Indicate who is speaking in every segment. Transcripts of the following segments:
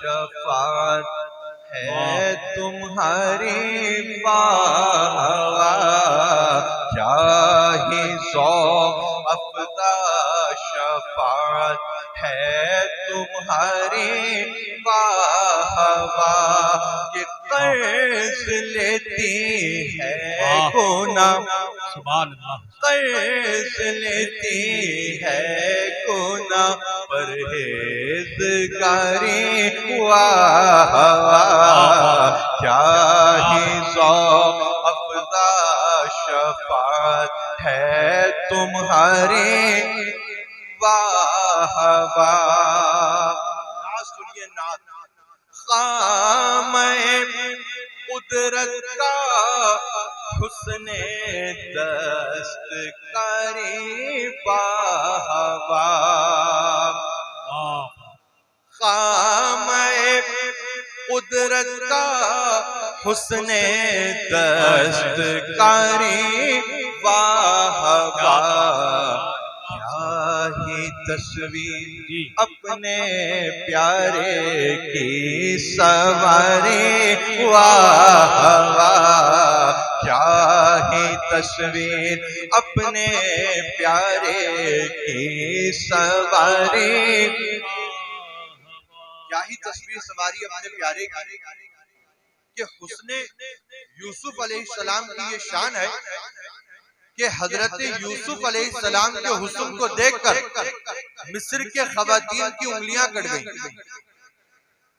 Speaker 1: शफात है तुम्हारी वाह, क्या ही सौ अफ़ज़ा शफात है तुम्हारी वाह कि कर्ज लेती है गुनाह, कर्ज लेती है गुनाह परहेज़गारी वाह, क्या ही सौ अफ़ज़ा शफात है तुम्हारी वाह वाह। सुनिए नात, ख़ामे कुदरत का हुस्ने दस्तकारी वाह वाह, ख़ामे कुदरत का हुस्ने दस्तकारी वाह वाह, क्या ही तस्वीर अपने प्यारे की सवारी वाह वाह, क्या ही तस्वीर अपने प्यारे की सवारी, क्या ही तस्वीर सवारी अपने प्यारे की कि हुस्ने यूसुफ अलैहिस्सलाम की ये शान है कि हजरत यूसुफ अलैहिस्सलाम के हुस्न को देखकर मिस्र के खवातीन की उंगलियां कट गईं।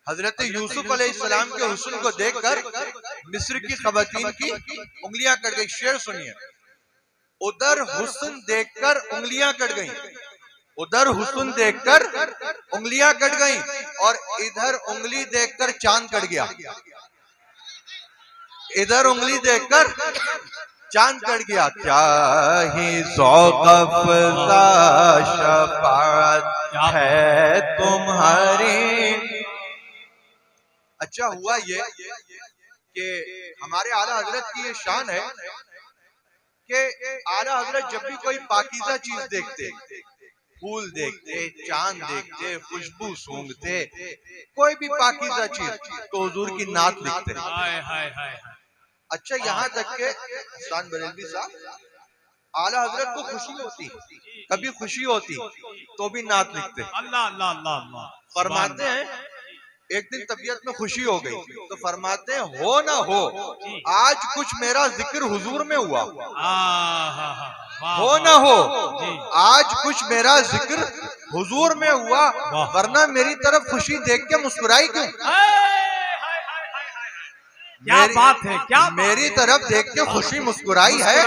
Speaker 1: हजरत यूसुफ अलैहिस्सलाम के हुस्न को देखकर मिस्र की खवातीन की उंगलियां कट गई। शेर सुनिए, उधर हुस्न देखकर उंगलियां कट गईं, उधर हुस्न देखकर उंगलियां कट गईं और इधर उंगली देखकर चांद कट गया। इधर उंगली देखकर चांद कट गया, क्या ही ज़ौक़ अफ़ज़ा शफ़ाअत है तुम्हारी। अच्छा हुआ ये कि हमारे आला हजरत की ये शान है कि आला हजरत जब भी कोई पाकीज़ा चीज देखते, फूल देखते, चांद देखते, खुशबू सूंघते, कोई भी पाकीज़ा चीज तो हुजूर की नात लिखते। अच्छा यहाँ तक के हसन बरेलवी साहब आला हजरत को खुशी होती, कभी खुशी होती तो भी नात लिखते। अल्लाह अल्लाह अल्लाह। फरमाते हैं एक दिन तबीयत में खुशी हो गई तो फरमाते हैं हो ना हो आज कुछ मेरा जिक्र हुजूर में हुआ, हो ना हो आज कुछ मेरा जिक्र हुजूर में हुआ, वरना मेरी तरफ खुशी देख के मुस्कुराई क्यों। क्या बात है, क्या मेरी तरफ देख के खुशी मुस्कुराई है,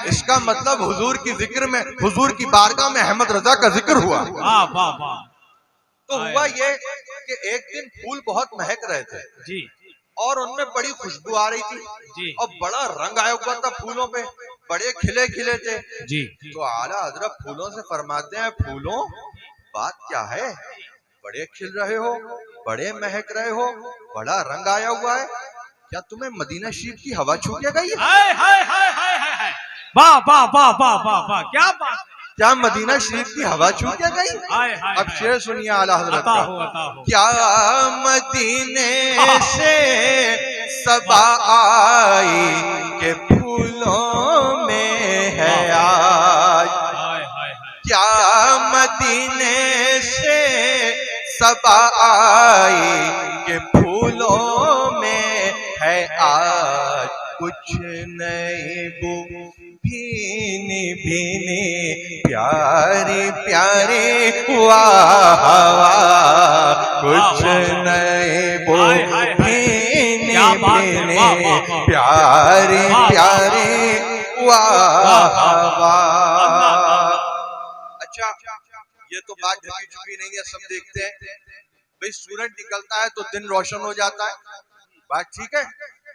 Speaker 1: इसका मतलब हुजूर की जिक्र में, हुजूर की बारगाह में अहमद रजा का जिक्र हुआ। तो हुआ ये कि एक दिन फूल बहुत महक रहे थे जी और उनमें बड़ी खुशबू आ रही थी जी और बड़ा रंग आया हुआ था फूलों पे, बड़े खिले खिले थे जी। तो आला हजरत फूलों से फरमाते हैं फूलों बात क्या है, बड़े खिल रहे हो, बड़े महक रहे हो, बड़ा रंग आया हुआ है, क्या तुम्हें मदीना शरीफ की हवा छू के गई? वाह वाह वाह वाह वाह वाह, क्या बात, क्या मदीना शरीफ की हवा छू के गई? अब शेर सुनिए आला हजरत का, क्या मदीने से सबा आई के फूलों में है आज, क्या मदीने से सबा आई के फूलों में है आज, कुछ नहीं बू भीनी भीनी प्यारी प्यारी वाह वाह, कुछ नहीं बू भीनी भीनी प्यारी प्यारी वाह वाह। अच्छा ये तो बात ढकी चुकी नहीं है, सब देखते हैं भाई सूरज निकलता है तो दिन रोशन हो जाता है, बात ठीक है,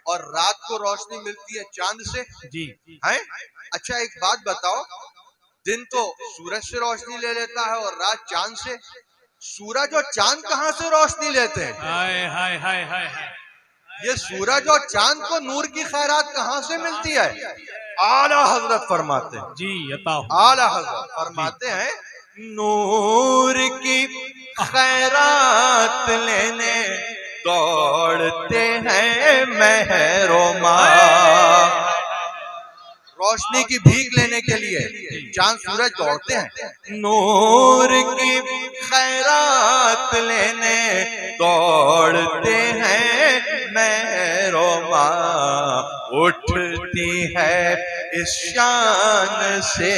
Speaker 1: और रात को रोशनी मिलती है चांद से जी है। अच्छा एक बात बताओ, दिन तो सूरज से रोशनी ले लेता है और रात चांद से, सूरज और चांद कहाँ से रोशनी लेते हैं? हाय हाय हाय हाय, ये सूरज और चांद को नूर की खैरात कहाँ से मिलती है? आला हजरत फरमाते हैं जी, आला हजरत फरमाते हैं नूर की खैरात लेने दौड़ते हैं महरोमा। रोशनी की भीख लेने के लिए चांद सूरज दौड़ते हैं। नूर की खैरात लेने दौड़ते हैं महरोमा। उठती है इस शान से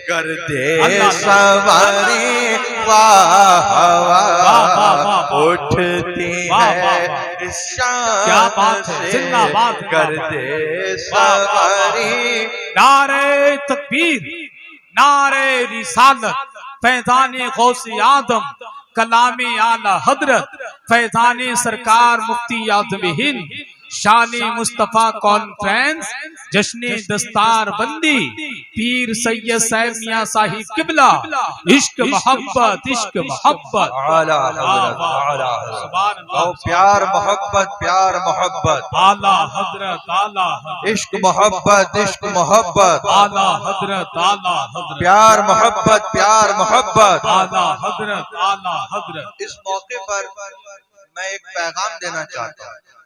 Speaker 1: गर्दे सवारी वाह वाह। उठती है इस शान से गर्दे सवारी।
Speaker 2: नारे तकबीर, नारे रिसालत, फैज़ाने गौसे आदम, कलामे आला हजरत, फैज़ाने सरकार मुफ्ती आज़म हिंद, शानी मुस्तफा कॉन्फ्रेंस, जश्ने दस्तार बंदी, पीर सैयद साहब मियां साहिब किबला। इश्क मोहब्बत, इश्क मोहब्बत,
Speaker 1: आला हजरत, आला हजरत। प्यार मोहब्बत, प्यार मोहब्बत,
Speaker 2: आला हजरत, आला हजरत।
Speaker 1: इश्क मोहब्बत, इश्क मोहब्बत,
Speaker 2: आला हजरत, आला हजरत।
Speaker 1: प्यार मोहब्बत, प्यार मोहब्बत,
Speaker 2: आला हजरत, आला हजरत।
Speaker 1: इस मौके पर मैं एक पैगाम देना चाहता हूँ।